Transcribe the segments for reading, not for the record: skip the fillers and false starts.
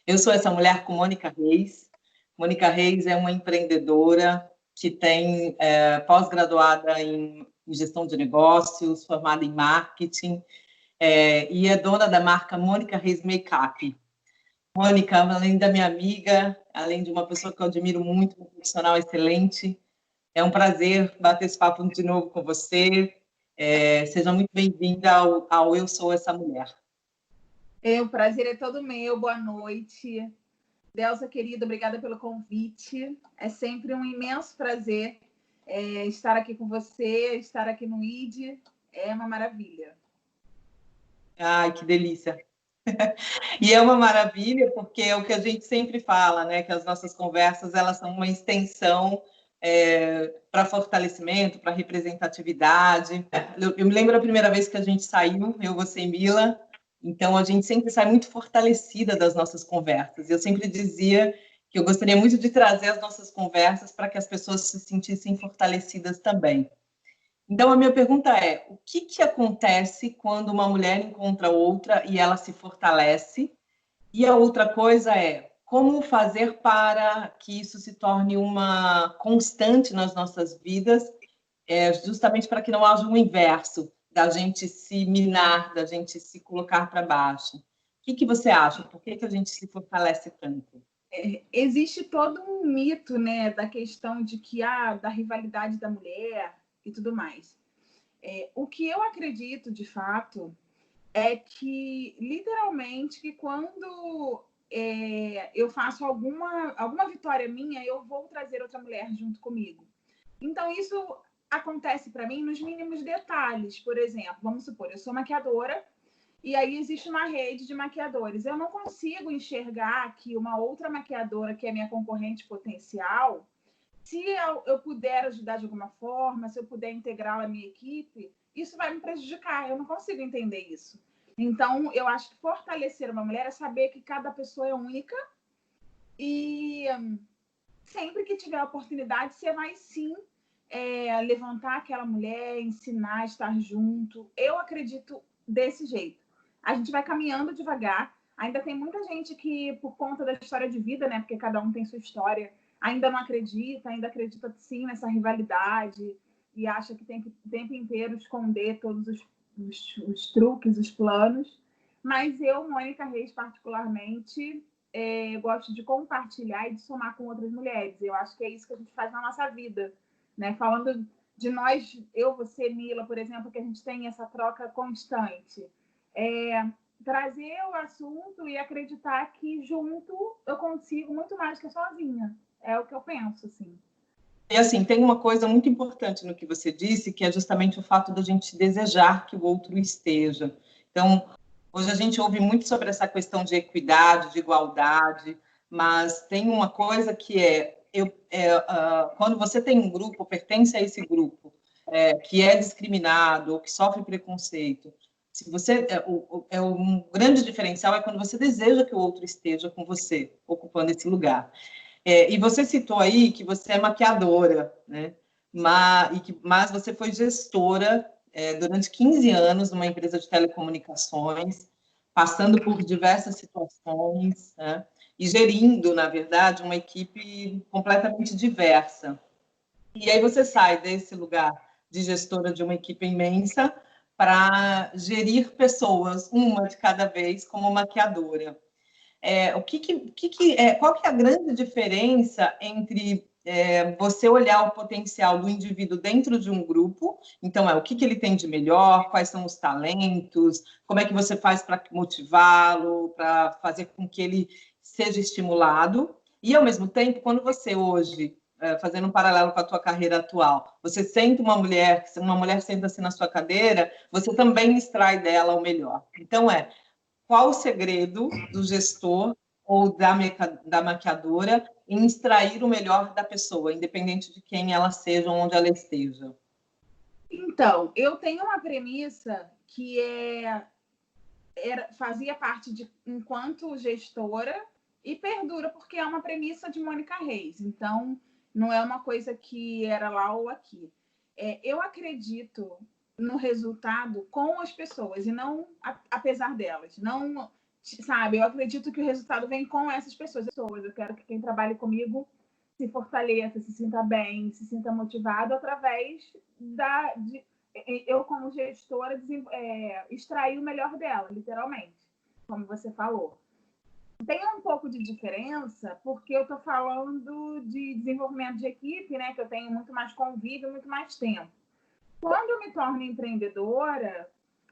Eu sou essa mulher com Mônica Reis. Mônica Reis é uma empreendedora que tem pós-graduada em gestão de negócios, formada em marketing, e é dona da marca Mônica Reis Makeup. Mônica, além da minha amiga, além de uma pessoa que eu admiro muito, um profissional excelente, é um prazer bater esse papo de novo com você. Seja muito bem-vinda ao Eu Sou Essa Mulher. O prazer é todo meu. Boa noite. Delsa, querida, obrigada pelo convite. É sempre um imenso prazer estar aqui com você, estar aqui no ID. É uma maravilha. Ai, que delícia. E é uma maravilha porque é o que a gente sempre fala, né? Que as nossas conversas elas são uma extensão para fortalecimento, para representatividade. Eu me lembro a primeira vez que a gente saiu, eu, você e Mila, então a gente sempre sai muito fortalecida das nossas conversas. Eu sempre dizia que eu gostaria muito de trazer as nossas conversas para que as pessoas se sentissem fortalecidas também. Então, a minha pergunta é, o que acontece quando uma mulher encontra outra e ela se fortalece? E a outra coisa é, como fazer para que isso se torne uma constante nas nossas vidas, justamente para que não haja um inverso, da gente se minar, da gente se colocar para baixo. O que você acha? Por que a gente se fortalece tanto? Existe todo um mito, né, da questão de que da rivalidade da mulher e tudo mais. O que eu acredito, de fato, é que, literalmente, que quando eu faço alguma vitória minha, eu vou trazer outra mulher junto comigo. Então, isso acontece para mim nos mínimos detalhes. Por exemplo, vamos supor, eu sou maquiadora e aí existe uma rede de maquiadores. Eu não consigo enxergar que uma outra maquiadora, que é minha concorrente potencial, se eu puder ajudar de alguma forma, se eu puder integrá-la à minha equipe, isso vai me prejudicar. Eu não consigo entender isso. Então, eu acho que fortalecer uma mulher é saber que cada pessoa é única e sempre que tiver a oportunidade, você vai sim levantar aquela mulher, ensinar, estar junto. Eu acredito desse jeito. A gente vai caminhando devagar. Ainda tem muita gente que, por conta da história de vida, né, porque cada um tem sua história, ainda não acredita, ainda acredita sim nessa rivalidade e acha que tem que o tempo inteiro esconder todos os truques, os planos. Mas eu, Mônica Reis, particularmente, gosto de compartilhar e de somar com outras mulheres. Eu acho que é isso que a gente faz na nossa vida, né? Falando de nós, eu, você, Mila, por exemplo, que a gente tem essa troca constante. Trazer o assunto e acreditar que junto eu consigo muito mais que sozinha. É o que eu penso, assim. E assim, tem uma coisa muito importante no que você disse, que é justamente o fato da gente desejar que o outro esteja. Então, hoje a gente ouve muito sobre essa questão de equidade, de igualdade, mas tem uma coisa que quando você tem um grupo, pertence a esse grupo, que é discriminado ou que sofre preconceito, se você um grande diferencial é quando você deseja que o outro esteja com você, ocupando esse lugar. E você citou aí que você é maquiadora, né? Mas você foi gestora durante 15 anos numa empresa de telecomunicações, passando por diversas situações, né? E gerindo, na verdade, uma equipe completamente diversa. E aí você sai desse lugar de gestora de uma equipe imensa para gerir pessoas, uma de cada vez, como maquiadora. Qual que é a grande diferença entre você olhar o potencial do indivíduo dentro de um grupo? Então, o que ele tem de melhor, quais são os talentos, como é que você faz para motivá-lo, para fazer com que ele seja estimulado, e, ao mesmo tempo, quando você hoje, fazendo um paralelo com a tua carreira atual, você sente uma mulher senta-se na sua cadeira, você também extrai dela o melhor. Então, qual o segredo do gestor ou da maquiadora em extrair o melhor da pessoa, independente de quem ela seja ou onde ela esteja? Então, eu tenho uma premissa que fazia parte de enquanto gestora e perdura, porque é uma premissa de Mônica Reis. Então, não é uma coisa que era lá ou aqui. Eu acredito no resultado com as pessoas e não apesar delas. Não sabe? Eu acredito que o resultado vem com essas pessoas. Eu quero que quem trabalhe comigo se fortaleça, se sinta bem, se sinta motivado através eu, como gestora, extrair o melhor dela, literalmente, como você falou. Tem um pouco de diferença, porque eu estou falando de desenvolvimento de equipe, né? Que eu tenho muito mais convívio, muito mais tempo. Quando eu me torno empreendedora,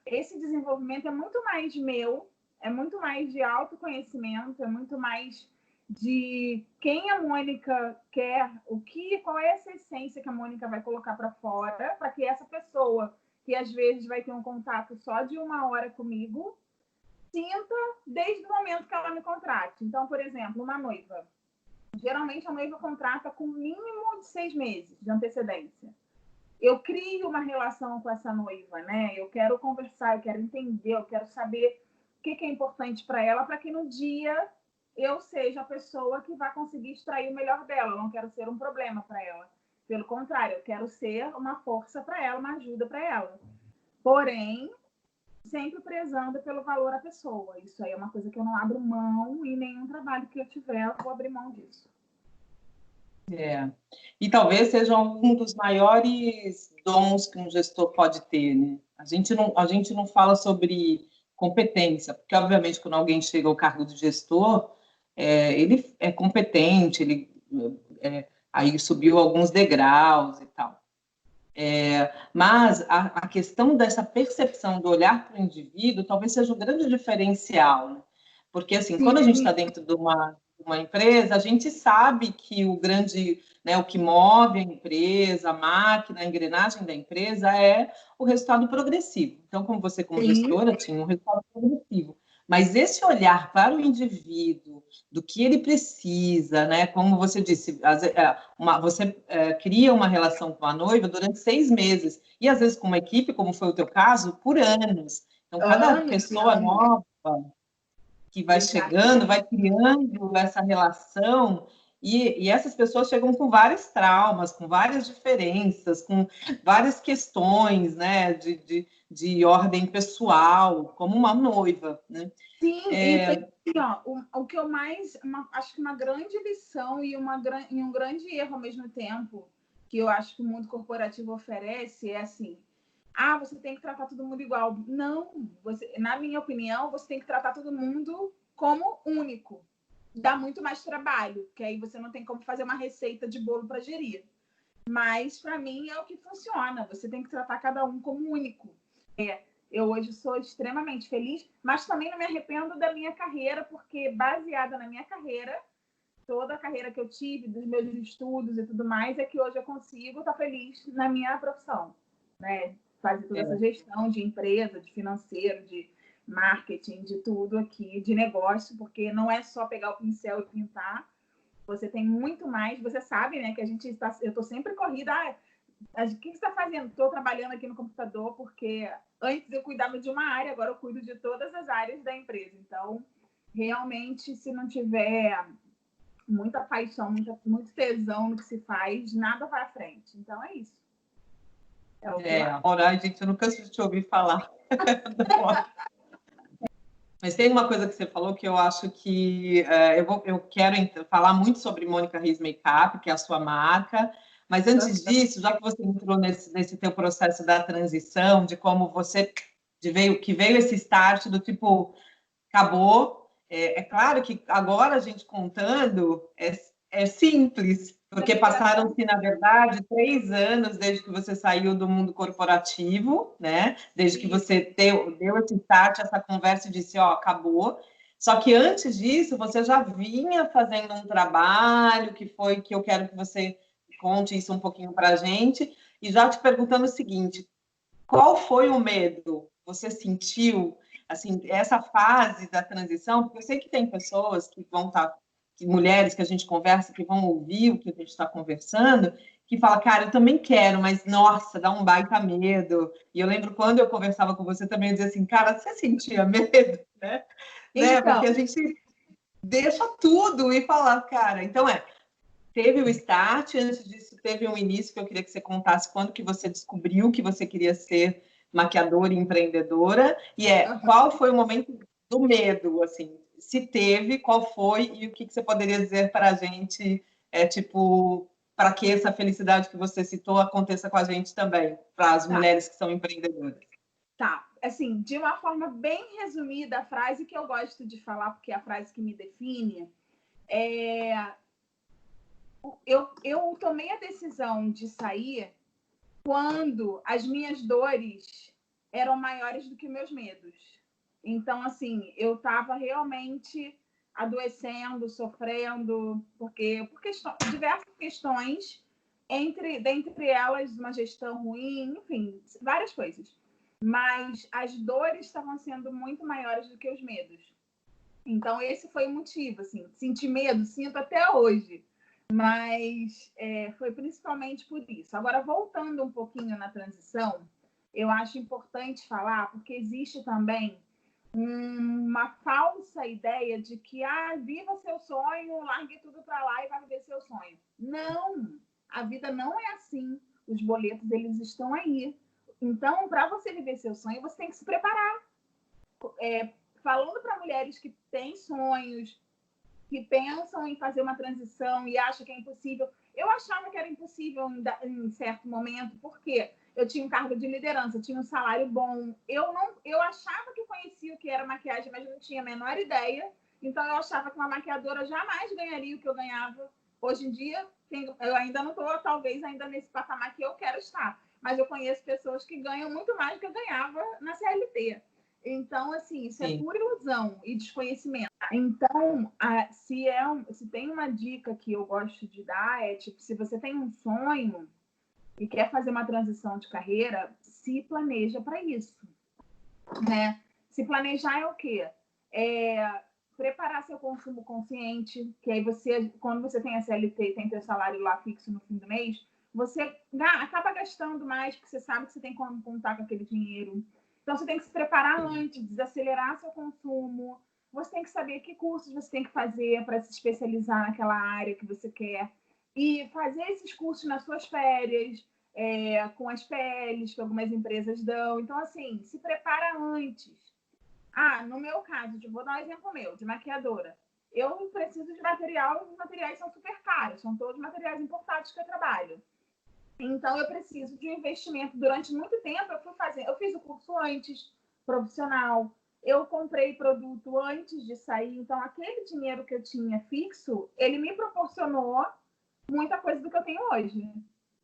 esse desenvolvimento é muito mais meu, é muito mais de autoconhecimento, é muito mais de quem a Mônica quer, qual é essa essência que a Mônica vai colocar para fora, para que essa pessoa, que às vezes vai ter um contato só de 1 hora comigo, sinta desde o momento que ela me contrate. Então, por exemplo, uma noiva. Geralmente a noiva contrata com mínimo de 6 meses de antecedência. Eu crio uma relação com essa noiva, né? Eu quero conversar, eu quero entender, eu quero saber o que é importante para ela, para que no dia eu seja a pessoa que vai conseguir extrair o melhor dela. Eu não quero ser um problema para ela. Pelo contrário, eu quero ser uma força para ela, uma ajuda para ela. Porém, sempre prezando pelo valor à pessoa. Isso aí é uma coisa que eu não abro mão, e nenhum trabalho que eu tiver, eu vou abrir mão disso. E talvez seja um dos maiores dons que um gestor pode ter, né? A gente não fala sobre competência, porque, obviamente, quando alguém chega ao cargo de gestor, ele é competente, ele aí subiu alguns degraus e tal. Mas a questão dessa percepção do olhar para o indivíduo talvez seja o grande diferencial, né? Porque, assim, quando a gente está dentro de uma empresa, a gente sabe que o grande, né, o que move a empresa, a máquina, a engrenagem da empresa é o resultado progressivo. Então, como você, como gestora, tinha um resultado progressivo. Mas esse olhar para o indivíduo, do que ele precisa, né? Como você disse, você cria uma relação com a noiva durante 6 meses, e às vezes com uma equipe, como foi o teu caso, por anos. Então, cada pessoa nova que vai chegando, vai criando essa relação, e essas pessoas chegam com vários traumas, com várias diferenças, com várias questões, né, de ordem pessoal, como uma noiva, né? Sim, e o que eu mais, acho que uma grande lição e um grande erro ao mesmo tempo, que eu acho que o mundo corporativo oferece, é assim: você tem que tratar todo mundo igual. Não, na minha opinião, você tem que tratar todo mundo como único. Dá muito mais trabalho, que aí você não tem como fazer uma receita de bolo para gerir. Mas, para mim, é o que funciona. Você tem que tratar cada um como único. Eu hoje sou extremamente feliz, mas também não me arrependo da minha carreira, porque baseada na minha carreira, toda a carreira que eu tive, dos meus estudos e tudo mais, é que hoje eu consigo estar feliz na minha profissão, né? Fazer toda essa gestão de empresa, de financeiro, de marketing, de tudo aqui, de negócio, porque não é só pegar o pincel e pintar, você tem muito mais, você sabe, né, que eu estou sempre corrida, o que você está fazendo? Estou trabalhando aqui no computador, porque antes eu cuidava de uma área, agora eu cuido de todas as áreas da empresa. Então, realmente, se não tiver muita paixão, muito tesão no que se faz, nada vai à frente. Então, é isso. Agora, gente, eu não canso de te ouvir falar. Mas tem uma coisa que você falou que eu acho que eu quero falar muito sobre Mônica Reis Makeup, que é a sua marca. Mas antes disso, já que você entrou nesse teu processo da transição, de como você que veio esse start do tipo, acabou. É claro que agora a gente contando é simples, porque passaram-se, na verdade, 3 anos desde que você saiu do mundo corporativo, né? Desde que você deu esse start, essa conversa e disse, acabou. Só que antes disso, você já vinha fazendo um trabalho que eu quero que você conte isso um pouquinho para a gente, e já te perguntando o seguinte: qual foi o medo que você sentiu, assim, essa fase da transição? Porque eu sei que tem pessoas que vão estar, mulheres que a gente conversa, que vão ouvir o que a gente está conversando, que fala, cara, eu também quero, mas, nossa, dá um baita medo. E eu lembro quando eu conversava com você também, eu dizia assim, cara, você sentia medo, né? Então, porque a gente deixa tudo e fala, cara, então teve o start, antes disso teve um início que eu queria que você contasse quando que você descobriu que você queria ser maquiadora e empreendedora, e qual foi o momento do medo, assim, se teve, qual foi e o que você poderia dizer para a gente, tipo, para que essa felicidade que você citou aconteça com a gente também, para as mulheres que são empreendedoras. Tá, assim, de uma forma bem resumida, a frase que eu gosto de falar, porque é a frase que me define, eu tomei a decisão de sair quando as minhas dores eram maiores do que meus medos. Então, assim, eu estava realmente adoecendo, sofrendo, por diversas questões, dentre elas uma gestão ruim, enfim, várias coisas. Mas as dores estavam sendo muito maiores do que os medos. Então, esse foi o motivo, assim, senti medo, sinto até hoje, mas foi principalmente por isso. Agora, voltando um pouquinho na transição, eu acho importante falar, porque existe também uma falsa ideia de que, viva seu sonho, largue tudo para lá e vai viver seu sonho. Não, a vida não é assim. Os boletos, eles estão aí. Então, para você viver seu sonho, você tem que se preparar. Falando para mulheres que têm sonhos, que pensam em fazer uma transição e acham que é impossível. Eu achava que era impossível em certo momento, porque eu tinha um cargo de liderança, tinha um salário bom. Eu achava que conhecia o que era maquiagem, mas não tinha a menor ideia. Então, eu achava que uma maquiadora jamais ganharia o que eu ganhava. Hoje em dia, eu ainda não estou, talvez, ainda nesse patamar que eu quero estar. Mas eu conheço pessoas que ganham muito mais do que eu ganhava na CLT. Então, assim, isso é pura ilusão e desconhecimento. Então, se tem uma dica que eu gosto de dar, tipo, se você tem um sonho e quer fazer uma transição de carreira, se planeja para isso, né? Se planejar é o quê? Preparar seu consumo consciente, que aí quando você tem a CLT e tem seu salário lá fixo no fim do mês, você acaba gastando mais, porque você sabe que você tem como contar com aquele dinheiro. Então, você tem que se preparar antes, desacelerar seu consumo. Você tem que saber que cursos você tem que fazer para se especializar naquela área que você quer. E fazer esses cursos nas suas férias, com as PLs que algumas empresas dão. Então, assim, se prepara antes. No meu caso, vou dar um exemplo meu, de maquiadora. Eu preciso de material, os materiais são super caros, são todos materiais importados que eu trabalho. Então, eu preciso de um investimento. Durante muito tempo, eu fiz o curso antes, profissional. Eu comprei produto antes de sair. Então, aquele dinheiro que eu tinha fixo, ele me proporcionou muita coisa do que eu tenho hoje.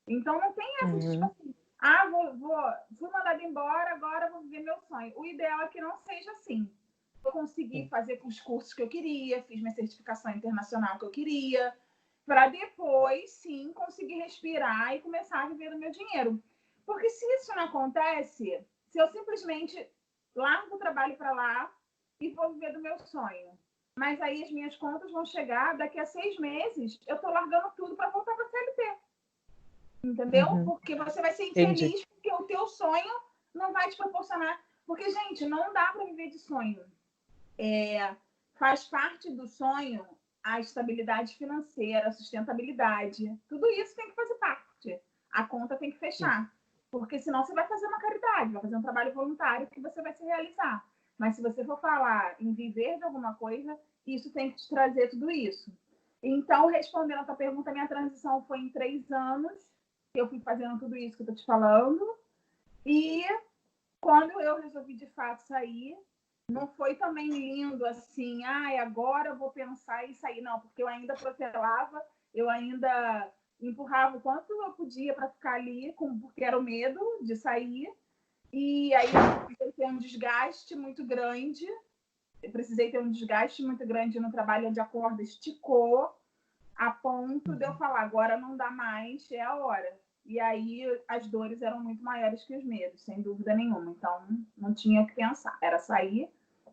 Então, não tem essa tipo assim, fui mandada embora, agora vou viver meu sonho. O ideal é que não seja assim. Eu consegui fazer os cursos que eu queria, fiz minha certificação internacional que eu queria, para depois, sim, conseguir respirar e começar a viver do meu dinheiro. Porque se isso não acontece, se eu simplesmente largo o trabalho para lá e vou viver do meu sonho, mas aí as minhas contas vão chegar, daqui a 6 meses, eu estou largando tudo para voltar para a CLT. Entendeu? Porque você vai ser infeliz porque o teu sonho não vai te proporcionar. Porque, gente, não dá para viver de sonho. Faz parte do sonho a estabilidade financeira, a sustentabilidade. Tudo isso tem que fazer parte. A conta tem que fechar. Porque senão você vai fazer uma caridade, vai fazer um trabalho voluntário que você vai se realizar. Mas se você for falar em viver de alguma coisa, isso tem que te trazer tudo isso. Então, respondendo a tua pergunta, minha transição foi em 3 anos. Eu fui fazendo tudo isso que eu tô te falando. E quando eu resolvi, de fato, sair, não foi também lindo assim, agora eu vou pensar em sair. Não, porque eu ainda protelava, eu ainda empurrava o quanto eu podia para ficar ali, porque era o medo de sair. E aí eu precisei ter um desgaste muito grande. No trabalho, onde a corda esticou, a ponto de eu falar, agora não dá mais, é a hora. E aí as dores eram muito maiores que os medos, sem dúvida nenhuma. Então, não tinha o que pensar. Era sair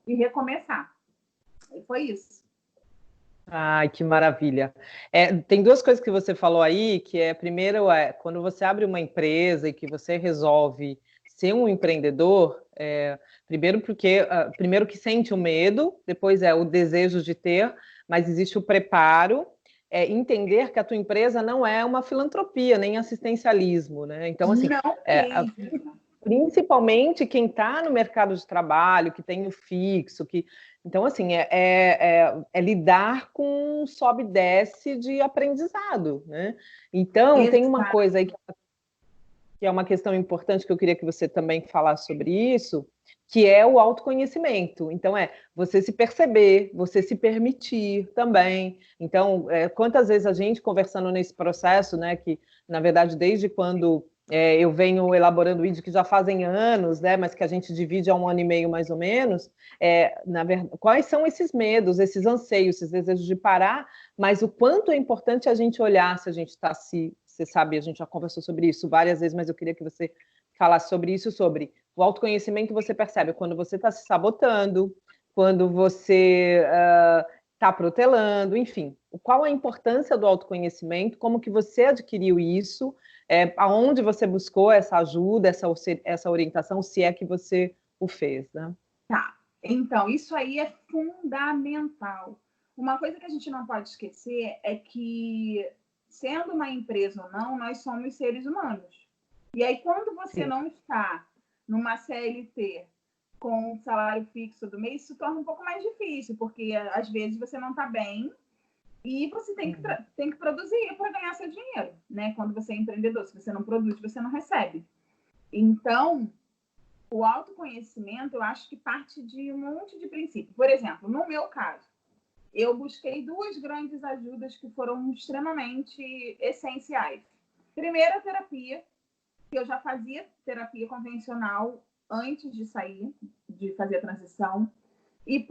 e recomeçar. E foi isso. Ai, que maravilha. Tem 2 coisas que você falou aí, que primeiro, quando você abre uma empresa e que você resolve ser um empreendedor, primeiro que sente o medo, depois o desejo de ter, mas existe o preparo, entender que a tua empresa não é uma filantropia, nem assistencialismo, né? Então, assim, não mesmo. principalmente quem está no mercado de trabalho, que tem o fixo, que... Então, assim, é lidar com um sobe e desce de aprendizado, né? Então, tem uma coisa aí que é uma questão importante que eu queria que você também falasse sobre isso, que é o autoconhecimento. Então, você se perceber, você se permitir também. Então, quantas vezes a gente, conversando nesse processo, né, que, na verdade, desde quando eu venho elaborando o ID, que já fazem anos, né, mas que a gente divide há 1 ano e meio, mais ou menos, na verdade, quais são esses medos, esses anseios, esses desejos de parar, mas o quanto é importante a gente olhar se a gente está se... Você sabe, a gente já conversou sobre isso várias vezes, mas eu queria que você falasse sobre isso, sobre o autoconhecimento. Você percebe quando você está se sabotando, quando você está protelando, enfim. Qual a importância do autoconhecimento, como que você adquiriu isso, aonde você buscou essa ajuda, essa orientação, se é que você o fez, né? Tá, então, isso aí é fundamental. Uma coisa que a gente não pode esquecer é que, sendo uma empresa ou não, nós somos seres humanos. E aí, quando você não está numa CLT com um salário fixo do mês, isso torna um pouco mais difícil, porque às vezes você não está bem e você tem que produzir para ganhar seu dinheiro, né? Quando você é empreendedor, se você não produz, você não recebe. Então, o autoconhecimento, eu acho que parte de um monte de princípios. Por exemplo, no meu caso, eu busquei 2 grandes ajudas que foram extremamente essenciais. Primeiro, a terapia, que eu já fazia terapia convencional antes de sair, de fazer a transição. E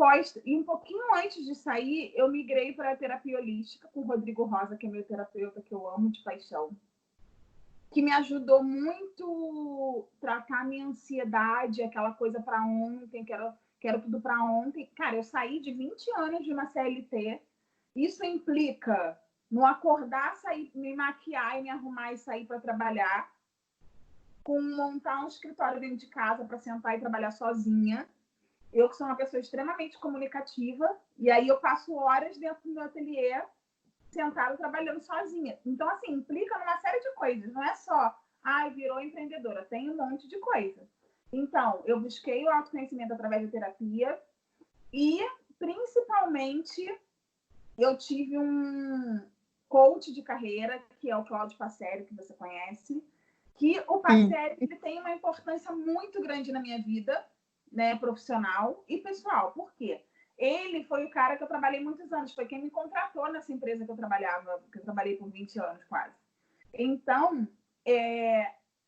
um pouquinho antes de sair, eu migrei para a terapia holística com o Rodrigo Rosa, que é meu terapeuta, que eu amo de paixão, que me ajudou muito a tratar a minha ansiedade, aquela coisa para ontem, quero tudo para ontem. Cara, eu saí de 20 anos de uma CLT. Isso implica no acordar, sair, me maquiar e me arrumar e sair para trabalhar, com montar um escritório dentro de casa para sentar e trabalhar sozinha. Eu que sou uma pessoa extremamente comunicativa, e aí eu passo horas dentro do meu ateliê sentada trabalhando sozinha. Então, assim, implica numa série de coisas. Não é só, virou empreendedora. Tem um monte de coisa. Então, eu busquei o autoconhecimento através da terapia e, principalmente, eu tive um coach de carreira, que é o Cláudio Passeri, que você conhece, que o Passeri ele tem uma importância muito grande na minha vida, né, profissional e pessoal. Por quê? Ele foi o cara que eu trabalhei muitos anos, foi quem me contratou nessa empresa que eu trabalhava, que eu trabalhei por 20 anos quase. Então,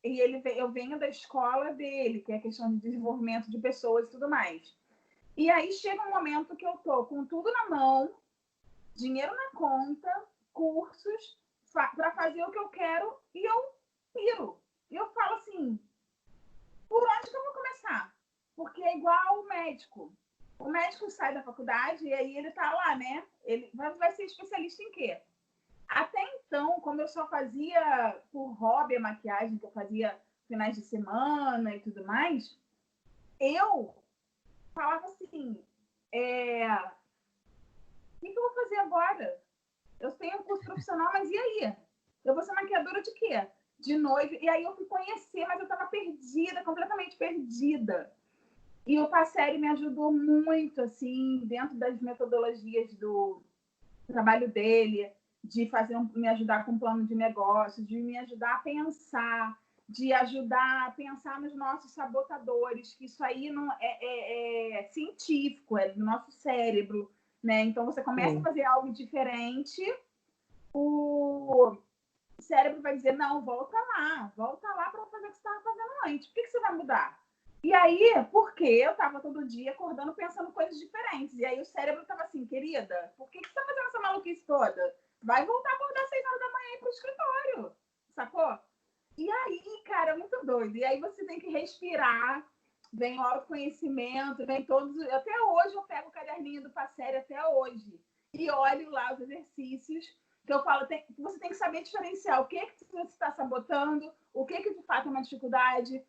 eu venho da escola dele, que é a questão de desenvolvimento de pessoas e tudo mais. E aí chega um momento que eu tô com tudo na mão, dinheiro na conta, cursos, para fazer o que eu quero, e eu piro. E eu falo assim, por onde que eu vou começar? Porque é igual o médico. O médico sai da faculdade e aí ele tá lá, né? Ele vai ser especialista em quê? Até então, como eu só fazia por hobby a maquiagem, que eu fazia finais de semana e tudo mais, eu falava assim, o que eu vou fazer agora? Eu tenho um curso profissional, mas e aí? Eu vou ser maquiadora de quê? De noiva. E aí eu fui conhecer, mas eu estava perdida, completamente perdida. E o Passeri me ajudou muito, assim, dentro das metodologias do trabalho dele, de me ajudar com um plano de negócio, de me ajudar a pensar, de ajudar a pensar nos nossos sabotadores, que isso aí não é científico, é do nosso cérebro, né? Então, você começa a fazer algo diferente, o cérebro vai dizer, não, volta lá para fazer o que você estava fazendo antes. Por que você vai mudar? E aí, porque eu estava todo dia acordando pensando coisas diferentes. E aí o cérebro estava assim, querida, por que você está fazendo essa maluquice toda? Vai voltar a acordar às 6 horas da manhã e ir pro escritório, sacou? E aí, cara, é muito doido. E aí você tem que respirar, vem o autoconhecimento, vem todos... Até hoje eu pego o caderninho do Passeri, até hoje, e olho lá os exercícios, que eu falo, você tem que saber diferenciar o que você está sabotando, o que de fato é uma dificuldade,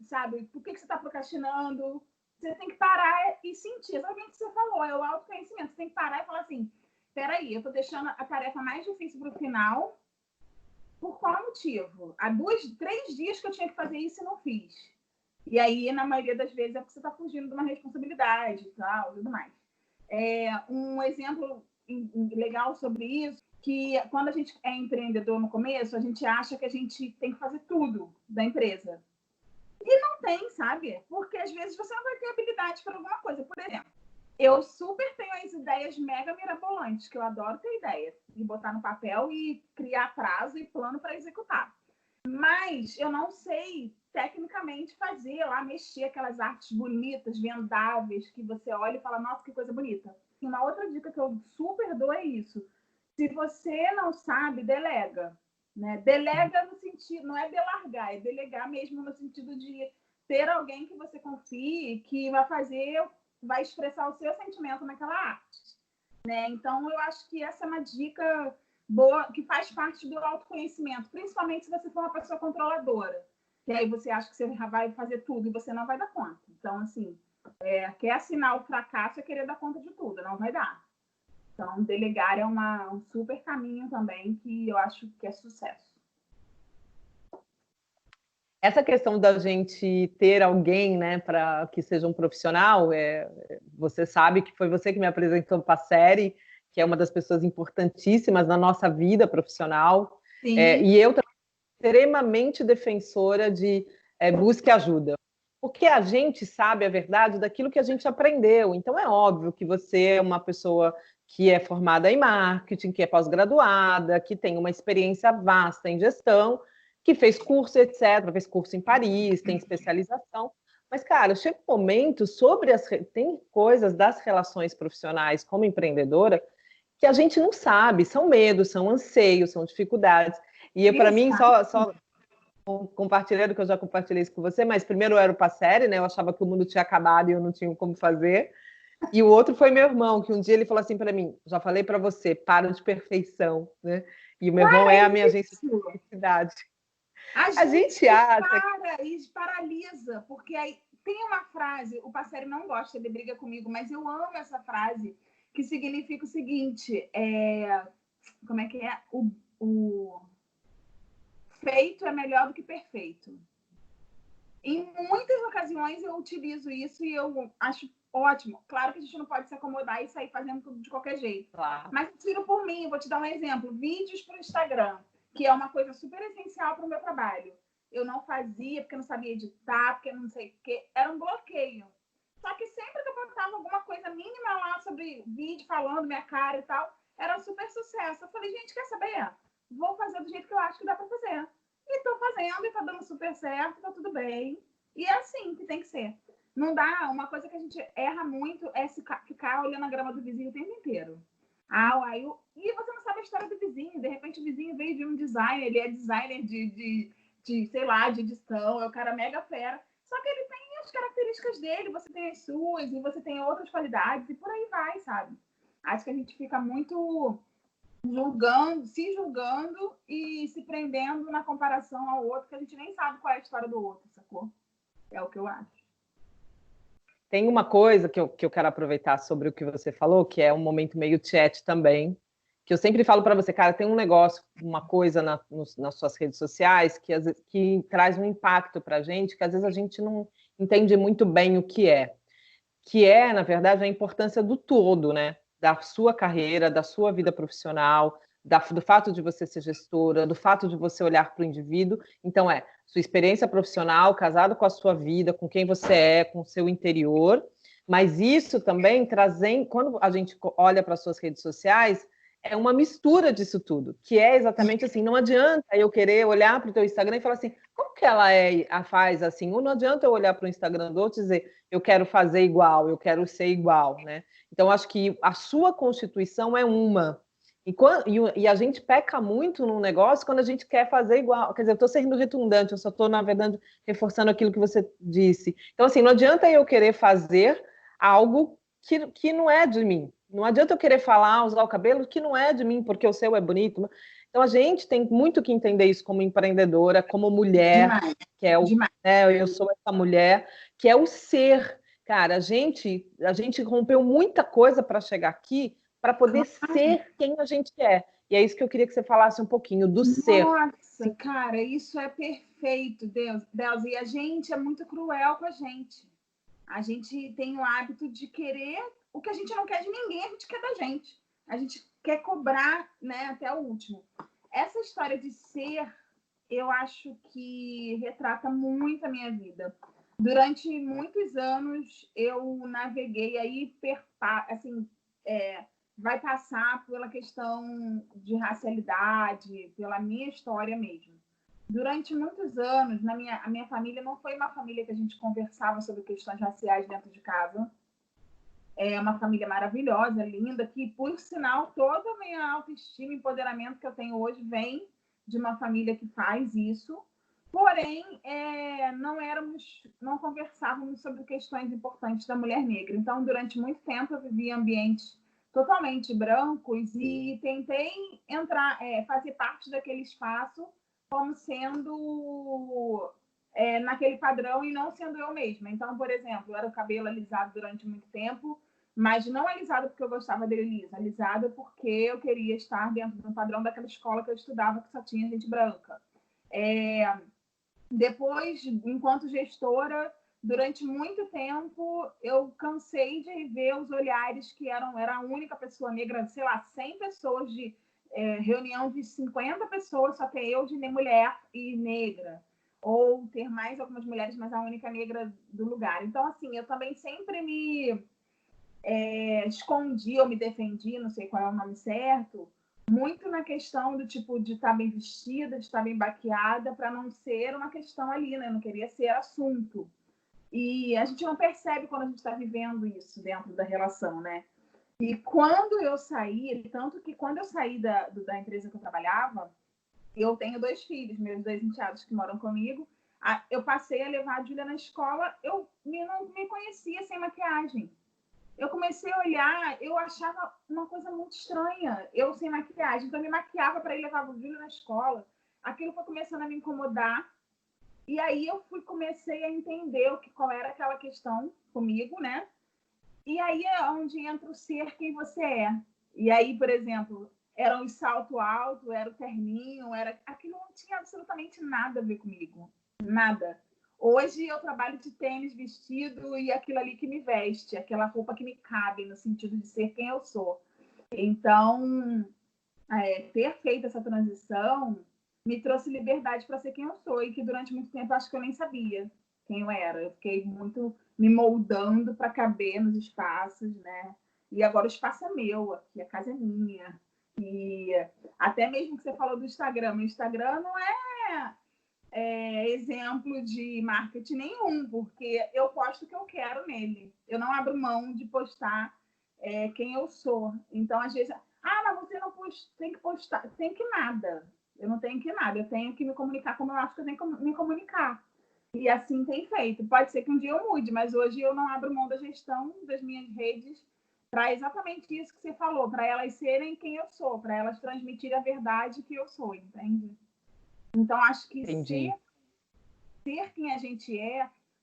sabe? Por que você está procrastinando? Você tem que parar e sentir. Exatamente o que você falou, é o autoconhecimento. Você tem que parar e falar assim, peraí, eu estou deixando a tarefa mais difícil para o final Por qual motivo? Há 3 dias que eu tinha que fazer isso e não fiz. E aí, na maioria das vezes, é porque você está fugindo de uma responsabilidade e tal, tudo mais. Um exemplo legal sobre isso, que quando a gente é empreendedor no começo, a gente acha que a gente tem que fazer tudo da empresa. E não tem, sabe? Porque às vezes você não vai ter habilidade para alguma coisa. Por exemplo, eu super tenho as ideias mega mirabolantes, que eu adoro ter ideia, e botar no papel e criar prazo e plano para executar. Mas eu não sei tecnicamente fazer lá, mexer aquelas artes bonitas, vendáveis, que você olha e fala, nossa, que coisa bonita. E uma outra dica que eu super dou é isso. Se você não sabe, delega. Né? Delega no sentido, não é delargar, é delegar mesmo no sentido de ter alguém que você confie, que vai expressar o seu sentimento naquela arte. Né? Então, eu acho que essa é uma dica boa, que faz parte do autoconhecimento, principalmente se você for uma pessoa controladora. E aí você acha que você vai fazer tudo e você não vai dar conta. Então, assim, quer assinar o fracasso é querer dar conta de tudo, não vai dar. Então, delegar é um super caminho também que eu acho que é sucesso. Essa questão da gente ter alguém, né, para que seja um profissional, você sabe que foi você que me apresentou para a Passeri, que é uma das pessoas importantíssimas na nossa vida profissional. E eu também sou extremamente defensora de busque ajuda. Porque a gente sabe a verdade daquilo que a gente aprendeu. Então, é óbvio que você é uma pessoa que é formada em marketing, que é pós-graduada, que tem uma experiência vasta em gestão, que fez curso, etc., fez curso em Paris, tem especialização. Mas, cara, chega um momento tem coisas das relações profissionais como empreendedora que a gente não sabe, são medos, são anseios, são dificuldades. E para mim, só compartilhando, que eu já compartilhei isso com você, mas primeiro era o Passeri, né? Eu achava que o mundo tinha acabado e eu não tinha como fazer. E o outro foi meu irmão, que um dia ele falou assim para mim, já falei para você, para de perfeição, né? E o meu irmão é a minha agência de publicidade. A gente acha e paralisa, porque aí tem uma frase, o Passeri não gosta, ele briga comigo, mas eu amo essa frase, que significa o seguinte, como é que é? O feito é melhor do que perfeito. Em muitas ocasiões eu utilizo isso e eu acho ótimo. Claro que a gente não pode se acomodar e sair fazendo tudo de qualquer jeito. Claro. Mas tiro por mim, vou te dar um exemplo. Vídeos para o Instagram, que é uma coisa super essencial para o meu trabalho. Eu não fazia porque não sabia editar, porque não sei o quê. Era um bloqueio. Só que sempre que eu botava alguma coisa mínima lá sobre vídeo, falando minha cara e tal, era um super sucesso. Eu falei, gente, quer saber? Vou fazer do jeito que eu acho que dá para fazer. E estou fazendo, e está dando super certo, está tudo bem. E é assim que tem que ser. Não dá, uma coisa que a gente erra muito é ficar olhando a grama do vizinho o tempo inteiro. E você não sabe a história do vizinho. De repente o vizinho veio de um designer, ele é designer de sei lá, de edição, é o cara mega fera. Só que ele tem as características dele, você tem as suas, e você tem outras qualidades, e por aí vai, sabe? Acho que a gente fica muito se julgando e se prendendo na comparação ao outro, que a gente nem sabe qual é a história do outro, sacou? É o que eu acho. Tem uma coisa que eu quero aproveitar sobre o que você falou, que é um momento meio chat também, que eu sempre falo para você, cara, tem um negócio, uma coisa nas suas redes sociais que traz um impacto para a gente, que às vezes a gente não entende muito bem o que é, na verdade, a importância do todo, né? Da sua carreira, da sua vida profissional, do fato de você ser gestora, do fato de você olhar para o indivíduo. Então, sua experiência profissional, casado com a sua vida, com quem você é, com o seu interior, mas isso também trazendo, quando a gente olha para as suas redes sociais, é uma mistura disso tudo, que é exatamente assim, não adianta eu querer olhar para o teu Instagram e falar assim, como que ela faz assim? Ou não adianta eu olhar para o Instagram do outro e dizer, eu quero fazer igual, eu quero ser igual, né? Então, acho que a sua constituição é uma. E a gente peca muito num negócio quando a gente quer fazer igual. Quer dizer, eu estou sendo redundante, eu só estou, na verdade, reforçando aquilo que você disse. Então, assim, não adianta eu querer fazer algo que não é de mim. Não adianta eu querer falar, usar o cabelo que não é de mim, porque o seu é bonito. Então, a gente tem muito que entender isso como empreendedora, como mulher, Demais. que é eu sou essa mulher, que é o ser. Cara, a gente rompeu muita coisa para chegar aqui para poder ser quem a gente é. E é isso que eu queria que você falasse um pouquinho do ser. Nossa, cara, isso é perfeito, Deus. E a gente é muito cruel com a gente. A gente tem o hábito de querer o que a gente não quer de ninguém, a gente quer da gente. A gente quer cobrar, né, até o último. Essa história de ser, eu acho que retrata muito a minha vida. Durante muitos anos, eu naveguei aí, assim, vai passar pela questão de racialidade, pela minha história mesmo. Durante muitos anos, a minha família não foi uma família que a gente conversava sobre questões raciais dentro de casa. É uma família maravilhosa, linda, que, por sinal, toda a minha autoestima e empoderamento que eu tenho hoje vem de uma família que faz isso. Porém, não conversávamos sobre questões importantes da mulher negra. Então, durante muito tempo, eu vivi em ambientes totalmente brancos e tentei fazer parte daquele espaço como sendo naquele padrão e não sendo eu mesma. Então, por exemplo, eu era o cabelo alisado durante muito tempo, mas não alisado porque eu gostava dele liso, alisado porque eu queria estar dentro do padrão daquela escola que eu estudava, que só tinha gente branca. Depois, enquanto gestora, durante muito tempo, eu cansei de ver os olhares que era a única pessoa negra, sei lá, 100 pessoas de reunião de 50 pessoas, só ter eu de mulher e negra. Ou ter mais algumas mulheres, mas a única negra do lugar. Então, assim, eu também sempre me escondi ou me defendi, não sei qual é o nome certo, muito na questão do tipo de estar bem vestida, de estar bem maquiada, para não ser uma questão ali, né? Eu não queria ser assunto. E a gente não percebe quando a gente está vivendo isso dentro da relação, né? E quando eu saí, tanto que quando eu saí da empresa que eu trabalhava, eu tenho 2 filhos, meus 2 enteados que moram comigo, eu passei a levar a Júlia na escola, eu não me conhecia sem maquiagem. Eu comecei a olhar, eu achava uma coisa muito estranha, eu sem maquiagem. Então, eu me maquiava para ir levar o Júlio na escola. Aquilo foi começando a me incomodar. E aí, comecei a entender qual era aquela questão comigo, né? E aí é onde entra o ser quem você é. E aí, por exemplo, era um salto alto, era o terninho, aquilo não tinha absolutamente nada a ver comigo. Nada. Hoje eu trabalho de tênis, vestido e aquilo ali que me veste, aquela roupa que me cabe, no sentido de ser quem eu sou. Então, ter feito essa transição me trouxe liberdade para ser quem eu sou, e que durante muito tempo acho que eu nem sabia quem eu era. Eu fiquei muito me moldando para caber nos espaços, né? E agora o espaço é meu, aqui a casa é minha. E até mesmo que você falou do Instagram, o Instagram não é exemplo de marketing nenhum, porque eu posto o que eu quero nele. Eu não abro mão de postar quem eu sou. Então, às vezes, mas você não tem que postar. Tem que nada. Eu não tenho que nada. Eu tenho que me comunicar como eu acho que eu tenho que me comunicar. E assim tem feito. Pode ser que um dia eu mude, mas hoje eu não abro mão da gestão das minhas redes para exatamente isso que você falou, para elas serem quem eu sou, para elas transmitirem a verdade que eu sou, entende? Então, acho que ser quem a gente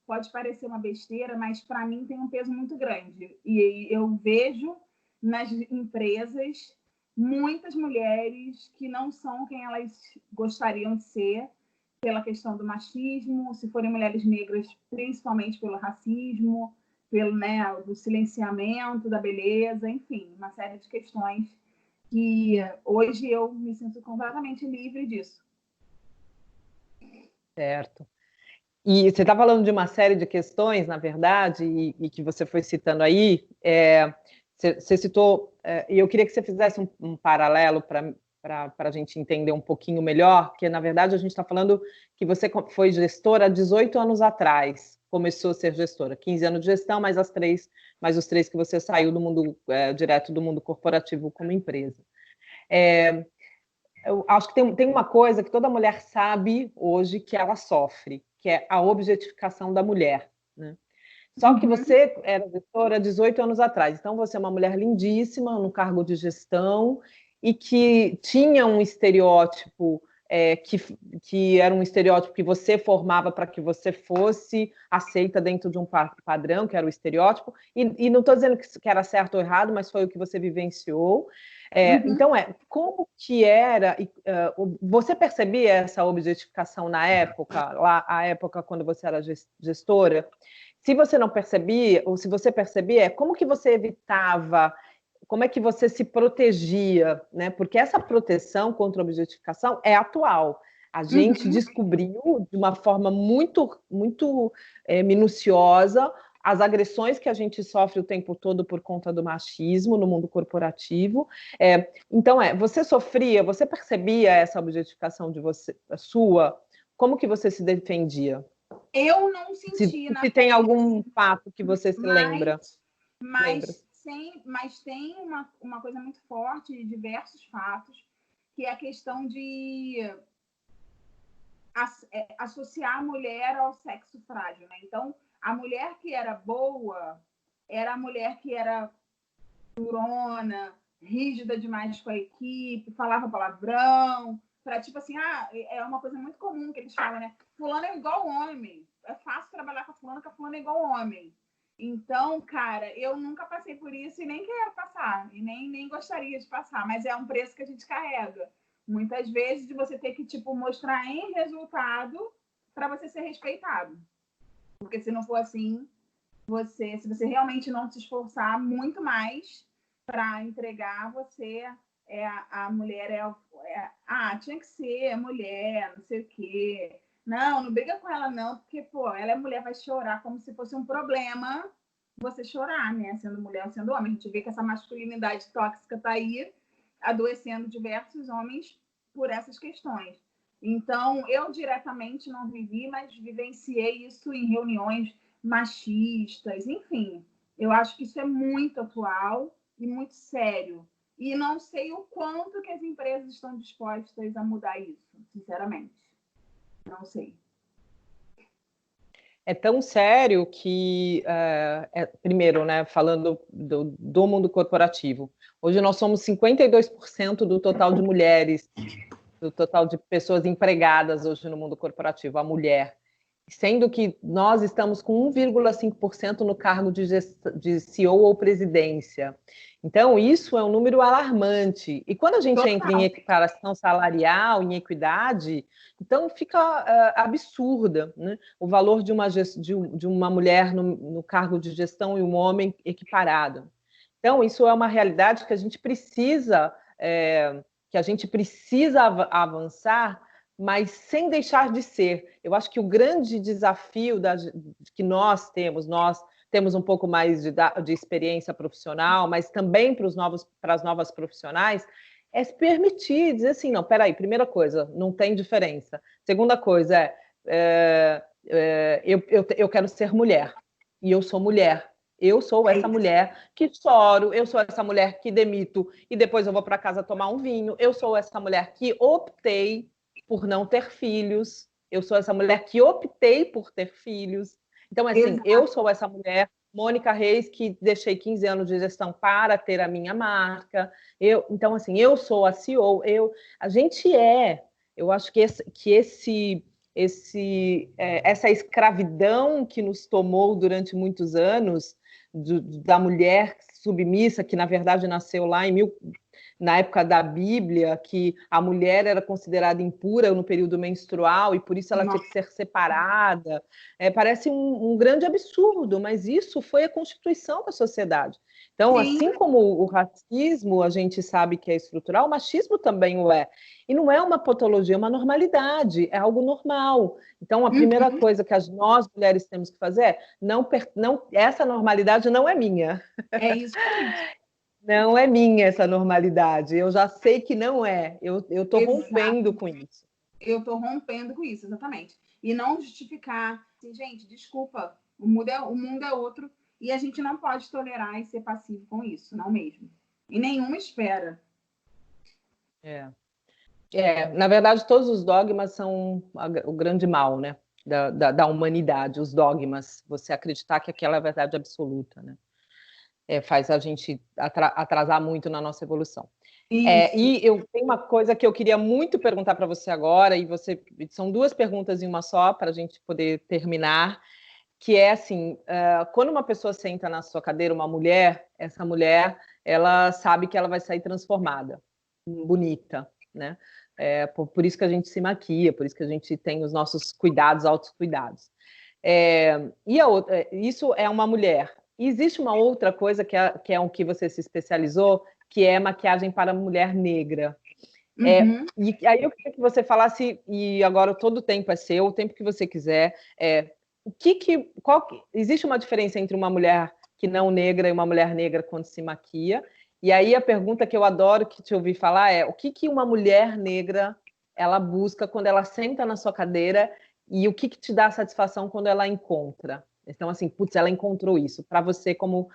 pode parecer uma besteira, mas para mim tem um peso muito grande. E eu vejo nas empresas muitas mulheres que não são quem elas gostariam de ser, pela questão do machismo, se forem mulheres negras, principalmente pelo racismo, do silenciamento da beleza, enfim, uma série de questões que hoje eu me sinto completamente livre disso. Certo. E você está falando de uma série de questões, na verdade, e que você foi citando aí. Você citou, e eu queria que você fizesse um paralelo para a gente entender um pouquinho melhor, porque, na verdade, a gente está falando que você foi gestora há 18 anos atrás, começou a ser gestora, 15 anos de gestão, mais os 3 que você saiu do mundo, direto do mundo corporativo como empresa. Eu acho que tem uma coisa que toda mulher sabe hoje que ela sofre, que é a objetificação da mulher, né? Só que você era gestora há 18 anos atrás, então você é uma mulher lindíssima, no cargo de gestão, e que tinha um estereótipo que era um estereótipo que você formava para que você fosse aceita dentro de um padrão, que era o estereótipo, e não estou dizendo que era certo ou errado, mas foi o que você vivenciou. Então, como que era... você percebia essa objetificação na época, lá, a época quando você era gestora? Se você não percebia, ou se você percebia, como que você evitava, como é que você se protegia, né? Porque essa proteção contra a objetificação é atual. A gente descobriu de uma forma muito, muito minuciosa as agressões que a gente sofre o tempo todo por conta do machismo no mundo corporativo. Então, você sofria, você percebia essa objetificação de você, a sua? Como que você se defendia? Eu não senti. Se tem algum fato que você se lembra. Mas tem uma coisa muito forte de diversos fatos, que é a questão de associar a mulher ao sexo frágil, né? Então, a mulher que era boa era a mulher que era durona, rígida demais com a equipe, falava palavrão, para tipo assim, é uma coisa muito comum que eles falam, né? Fulano é igual homem. É fácil trabalhar com a fulana é igual homem. Então, cara, eu nunca passei por isso e nem quero passar, e nem gostaria de passar, mas é um preço que a gente carrega. Muitas vezes de você ter que, tipo, mostrar em resultado para você ser respeitado. Porque se não for assim, se você realmente não se esforçar muito mais para entregar, a mulher tinha que ser mulher, não sei o quê. Não briga com ela não, porque, ela é mulher, vai chorar como se fosse um problema você chorar, né? Sendo mulher ou sendo homem. A gente vê que essa masculinidade tóxica tá aí, adoecendo diversos homens por essas questões. Então, eu diretamente não vivi, mas vivenciei isso em reuniões machistas, enfim. Eu acho que isso é muito atual e muito sério. E não sei o quanto que as empresas estão dispostas a mudar isso, sinceramente. Não sei. É tão sério que, primeiro, né, falando do mundo corporativo, hoje nós somos 52% do total de mulheres, do total de pessoas empregadas hoje no mundo corporativo, a mulher, sendo que nós estamos com 1,5% no cargo de CEO ou presidência. Então, isso é um número alarmante. E quando a gente entra em equiparação salarial, em equidade, então fica absurda, né? O valor de uma mulher no cargo de gestão e um homem equiparado. Então, isso é uma realidade que a gente precisa avançar, mas sem deixar de ser. Eu acho que o grande desafio que nós temos um pouco mais de experiência profissional, mas também para as novas profissionais, é se permitir dizer assim, não, peraí, primeira coisa, não tem diferença. Segunda coisa eu quero ser mulher, e eu sou mulher. Eu sou essa mulher que choro, eu sou essa mulher que demito e depois eu vou para casa tomar um vinho, eu sou essa mulher que optei por não ter filhos, eu sou essa mulher que optei por ter filhos. Então, assim, eu sou essa mulher, Mônica Reis, que deixei 15 anos de gestão para ter a minha marca. Então, assim, eu sou a CEO, a gente eu acho que essa escravidão que nos tomou durante muitos anos, da mulher submissa, que na verdade nasceu lá na época da Bíblia, que a mulher era considerada impura no período menstrual e por isso ela tinha que ser separada. Parece um grande absurdo, mas isso foi a constituição da sociedade. Então, assim como o racismo, a gente sabe que é estrutural, o machismo também o é. E não é uma patologia, é uma normalidade, é algo normal. Então, a primeira coisa que nós mulheres temos que fazer é essa normalidade não é minha. É isso aí. Não é minha essa normalidade. Eu já sei que não é. Eu estou rompendo com isso. Eu estou rompendo com isso, exatamente. E não justificar. Assim, gente, desculpa, o mundo é outro e a gente não pode tolerar e ser passivo com isso, não mesmo. E nenhuma espera. Na verdade, todos os dogmas são o grande mal, né? Da humanidade, os dogmas. Você acreditar que aquela é a verdade absoluta, né? faz a gente atrasar muito na nossa evolução. E eu tenho uma coisa que eu queria muito perguntar para você agora, e são 2 perguntas em uma só, para a gente poder terminar, que é assim, quando uma pessoa senta na sua cadeira, uma mulher, essa mulher, ela sabe que ela vai sair transformada, bonita, né? Por isso que a gente se maquia, por isso que a gente tem os nossos cuidados, autocuidados. E a outra, isso é uma mulher. E existe uma outra coisa que é o que você se especializou, que é maquiagem para mulher negra. E aí eu queria que você falasse, e agora todo o tempo é seu, o tempo que você quiser, existe uma diferença entre uma mulher que não negra e uma mulher negra quando se maquia? E aí a pergunta que eu adoro que te ouvir falar é: o que uma mulher negra ela busca quando ela senta na sua cadeira e o que te dá satisfação quando ela encontra? Então, assim, putz, ela encontrou isso para você como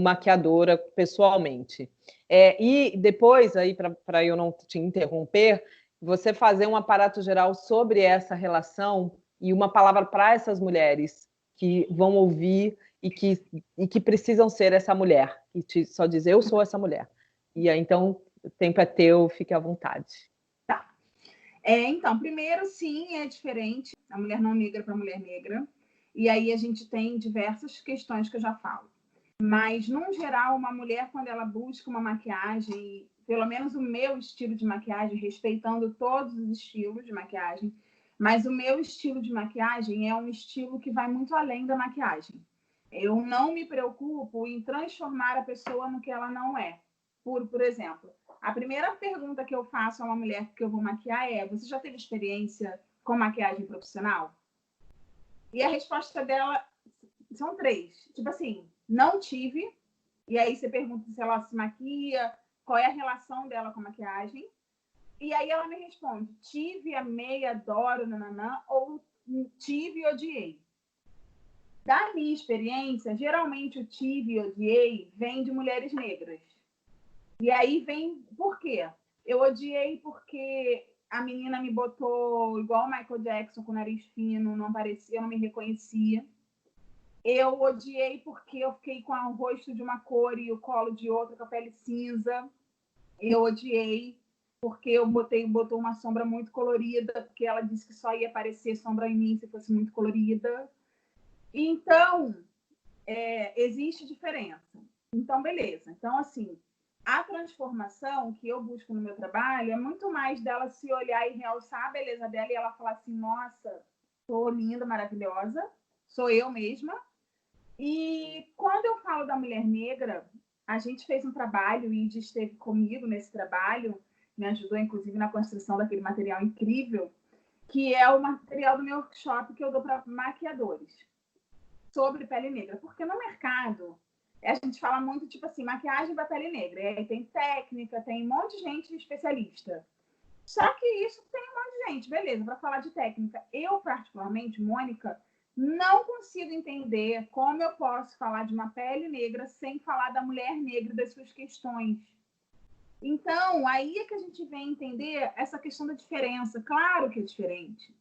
maquiadora pessoalmente. E depois, aí para eu não te interromper, você fazer um aparato geral sobre essa relação e uma palavra para essas mulheres que vão ouvir e que precisam ser essa mulher, e só dizer, eu sou essa mulher. E aí, então, o tempo é teu, fique à vontade. Tá. Então, primeiro, sim, é diferente a mulher não negra para a mulher negra. E aí a gente tem diversas questões que eu já falo. Mas, num geral, uma mulher, quando ela busca uma maquiagem, pelo menos o meu estilo de maquiagem, respeitando todos os estilos de maquiagem, mas o meu estilo de maquiagem é um estilo que vai muito além da maquiagem. Eu não me preocupo em transformar a pessoa no que ela não é. Por exemplo, a primeira pergunta que eu faço a uma mulher que eu vou maquiar é: você já teve experiência com maquiagem profissional? E a resposta dela são 3. Tipo assim, não tive. E aí você pergunta se ela se maquia, qual é a relação dela com a maquiagem. E aí ela me responde: tive, amei, adoro, nananã, ou tive e odiei. Da minha experiência, geralmente o tive e odiei vem de mulheres negras. E aí vem, por quê? Eu odiei porque a menina me botou igual o Michael Jackson, com o nariz fino, não parecia, eu não me reconhecia. Eu odiei porque eu fiquei com o rosto de uma cor e o colo de outra, com a pele cinza. Eu odiei porque botou uma sombra muito colorida, porque ela disse que só ia aparecer sombra em mim se fosse muito colorida. Então, existe diferença. Então, beleza. Então, assim, a transformação que eu busco no meu trabalho é muito mais dela se olhar e realçar a beleza dela e ela falar assim: nossa, sou linda, maravilhosa, sou eu mesma. E quando eu falo da mulher negra, a gente fez um trabalho, o Ide esteve comigo nesse trabalho, me ajudou inclusive na construção daquele material incrível, que é o material do meu workshop que eu dou para maquiadores sobre pele negra. Porque no mercado a gente fala muito, tipo assim, maquiagem para pele negra. E aí tem técnica, tem um monte de gente especialista. Só que isso tem um monte de gente, beleza, para falar de técnica. Eu, particularmente, Mônica, não consigo entender como eu posso falar de uma pele negra sem falar da mulher negra e das suas questões. Então, aí é que a gente vem entender essa questão da diferença. Claro que é diferente.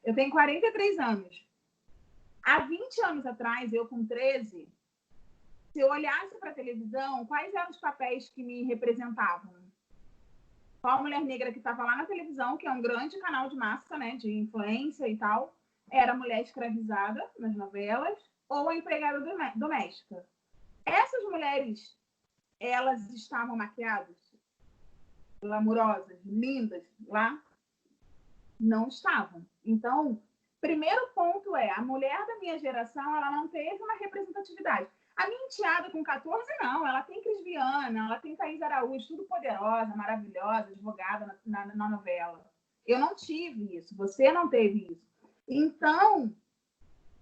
Eu tenho 43 anos. Há 20 anos atrás, eu com 13, se eu olhasse para a televisão, quais eram os papéis que me representavam? Qual a mulher negra que estava lá na televisão, que é um grande canal de massa, né, de influência e tal, era a mulher escravizada nas novelas ou a empregada doméstica. Essas mulheres, elas estavam maquiadas, glamurosas, lindas lá? Não estavam. Então, primeiro ponto é, a mulher da minha geração, ela não teve uma representatividade. A minha enteada com 14, não. Ela tem Cris Viana, ela tem Thaís Araújo, tudo poderosa, maravilhosa, advogada na novela. Eu não tive isso, você não teve isso. Então,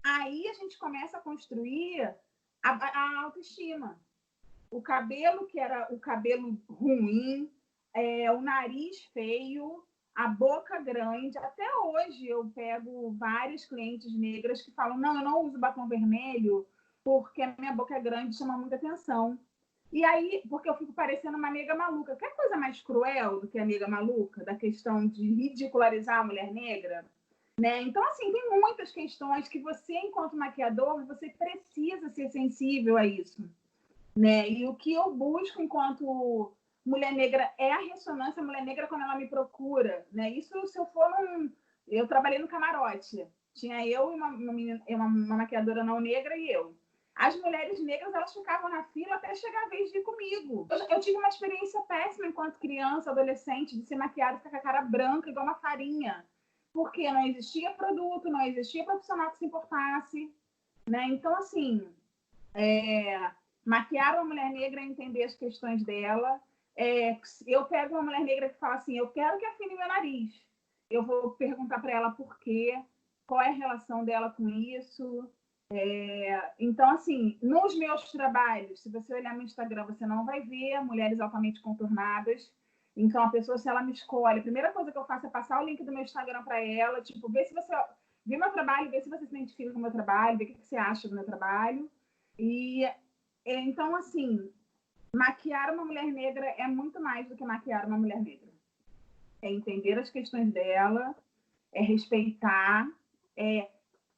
aí a gente começa a construir a autoestima. O cabelo que era o cabelo ruim, o nariz feio, a boca grande. Até hoje eu pego várias clientes negras que falam: não, eu não uso batom vermelho porque a minha boca é grande e chama muita atenção. E aí, porque eu fico parecendo uma nega maluca. Quer coisa mais cruel do que a nega maluca? Da questão de ridicularizar a mulher negra? Né? Então, assim, tem muitas questões que você, enquanto maquiador, você precisa ser sensível a isso. né? E o que eu busco enquanto mulher negra é a ressonância. A mulher negra, quando ela me procura, né? Isso se eu for eu trabalhei no camarote, tinha eu e uma maquiadora não negra e eu. As mulheres negras, elas ficavam na fila até chegar a vez de ir comigo. Eu tive uma experiência péssima enquanto criança, adolescente, de ser maquiada e ficar com a cara branca igual uma farinha, porque não existia produto, não existia profissional que se importasse, né? Então, assim, maquiar uma mulher negra é entender as questões dela. Eu pego uma mulher negra que fala assim, eu quero que afine meu nariz. Eu vou perguntar para ela por quê, qual é a relação dela com isso. Então, assim, nos meus trabalhos, se você olhar no Instagram, você não vai ver mulheres altamente contornadas. Então, a pessoa, se ela me escolhe, a primeira coisa que eu faço é passar o link do meu Instagram para ela, tipo, ver se você vê meu trabalho, ver se você se identifica com o meu trabalho, ver o que você acha do meu trabalho. Então, assim, maquiar uma mulher negra é muito mais do que maquiar uma mulher negra. É entender as questões dela, é respeitar.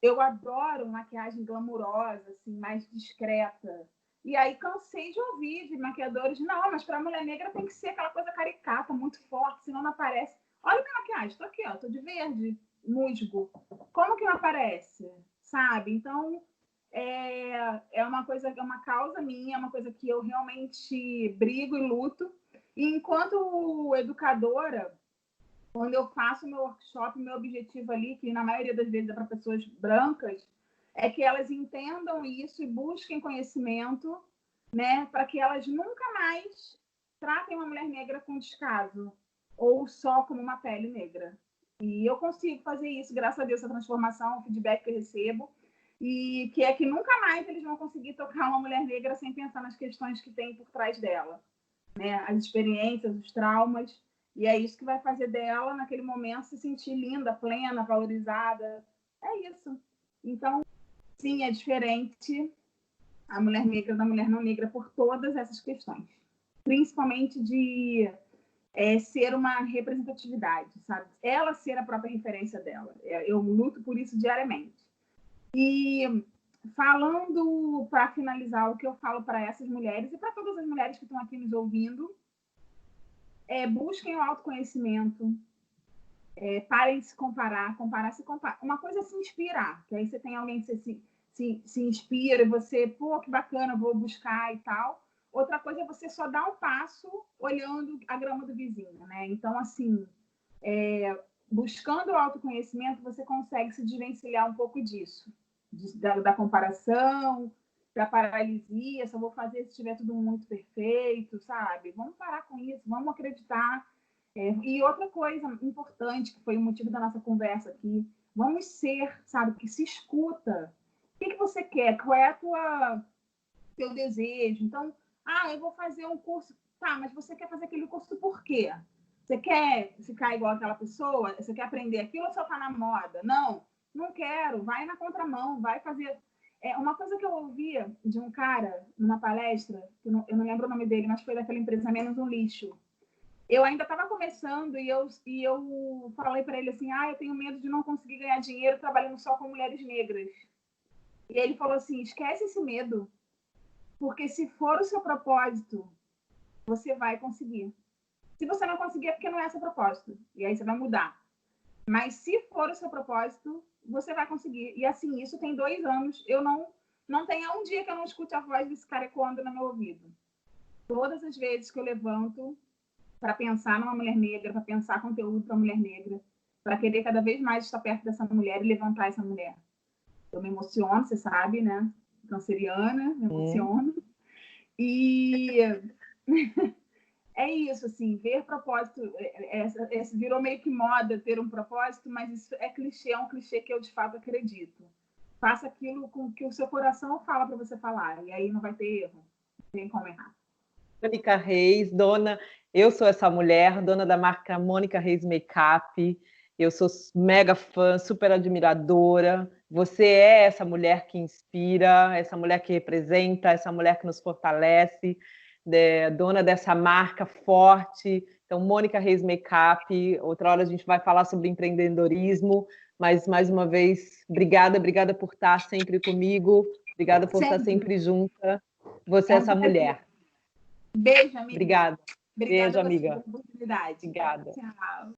Eu adoro maquiagem glamurosa, assim, mais discreta. E aí cansei de ouvir de maquiadores, não, mas para mulher negra tem que ser aquela coisa caricata, muito forte, senão não aparece. Olha minha maquiagem, estou aqui, ó, tô de verde, musgo. Como que não aparece? Sabe? Então, é uma coisa, é uma causa minha, é uma coisa que eu realmente brigo e luto. E enquanto educadora, quando eu faço meu workshop, meu objetivo ali, que na maioria das vezes é para pessoas brancas, é que elas entendam isso e busquem conhecimento, né, para que elas nunca mais tratem uma mulher negra com descaso ou só como uma pele negra. E eu consigo fazer isso, graças a Deus, essa transformação, o feedback que eu recebo, e que é que nunca mais eles vão conseguir tocar uma mulher negra sem pensar nas questões que tem por trás dela, né? As experiências, os traumas, e é isso que vai fazer dela, naquele momento, se sentir linda, plena, valorizada. É isso. Então, sim, é diferente a mulher negra da mulher não negra por todas essas questões. Principalmente de ser uma representatividade, sabe? Ela ser a própria referência dela. Eu luto por isso diariamente. E falando, para finalizar, o que eu falo para essas mulheres e para todas as mulheres que estão aqui nos ouvindo, busquem o autoconhecimento, parem de se comparar. Uma coisa é se inspirar, que aí você tem alguém que você se inspira e você, pô, que bacana, vou buscar e tal. Outra coisa é você só dar um passo olhando a grama do vizinho, né? Então, assim, buscando o autoconhecimento, você consegue se desvencilhar um pouco disso, da comparação, da paralisia, só vou fazer se estiver tudo muito perfeito, sabe? Vamos parar com isso, vamos acreditar. E outra coisa importante, que foi o motivo da nossa conversa aqui, vamos ser, sabe, que se escuta. O que você quer? Qual é teu desejo? Então, eu vou fazer um curso. Tá, mas você quer fazer aquele curso por quê? Você quer ficar igual aquela pessoa? Você quer aprender aquilo ou só tá na moda? Não, não quero. Vai na contramão, vai fazer... uma coisa que eu ouvia de um cara numa palestra, eu não lembro o nome dele, mas foi daquela empresa Menos um Lixo. Eu ainda estava começando e eu falei para ele assim, eu tenho medo de não conseguir ganhar dinheiro trabalhando só com mulheres negras. E ele falou assim, esquece esse medo, porque se for o seu propósito, você vai conseguir. Se você não conseguir, é porque não é seu propósito. E aí você vai mudar. Mas se for o seu propósito, você vai conseguir. E assim, isso tem 2 anos. Eu não tenho um dia que eu não escute a voz desse cara ecoando no meu ouvido. Todas as vezes que eu levanto para pensar numa mulher negra, para pensar conteúdo para mulher negra, para querer cada vez mais estar perto dessa mulher e levantar essa mulher. Eu me emociono, você sabe, né? Canceriana, me emociono. E é isso, assim, ver propósito. Virou meio que moda ter um propósito, mas isso é um clichê que eu de fato acredito. Faça aquilo com que o seu coração fala para você falar, e aí não vai ter erro, não tem como errar. Mônica Reis, eu sou essa mulher, dona da marca Mônica Reis Makeup. Eu sou mega fã, super admiradora. Você é essa mulher que inspira, essa mulher que representa, essa mulher que nos fortalece, dona dessa marca forte. Então, Mônica Reis Makeup. Outra hora a gente vai falar sobre empreendedorismo, mas mais uma vez, obrigada por estar sempre comigo, obrigada por estar sempre junta. você é essa mulher. Beijo, amiga. Obrigada. Obrigada Beijo, amiga. pela oportunidade. Obrigada. Tchau.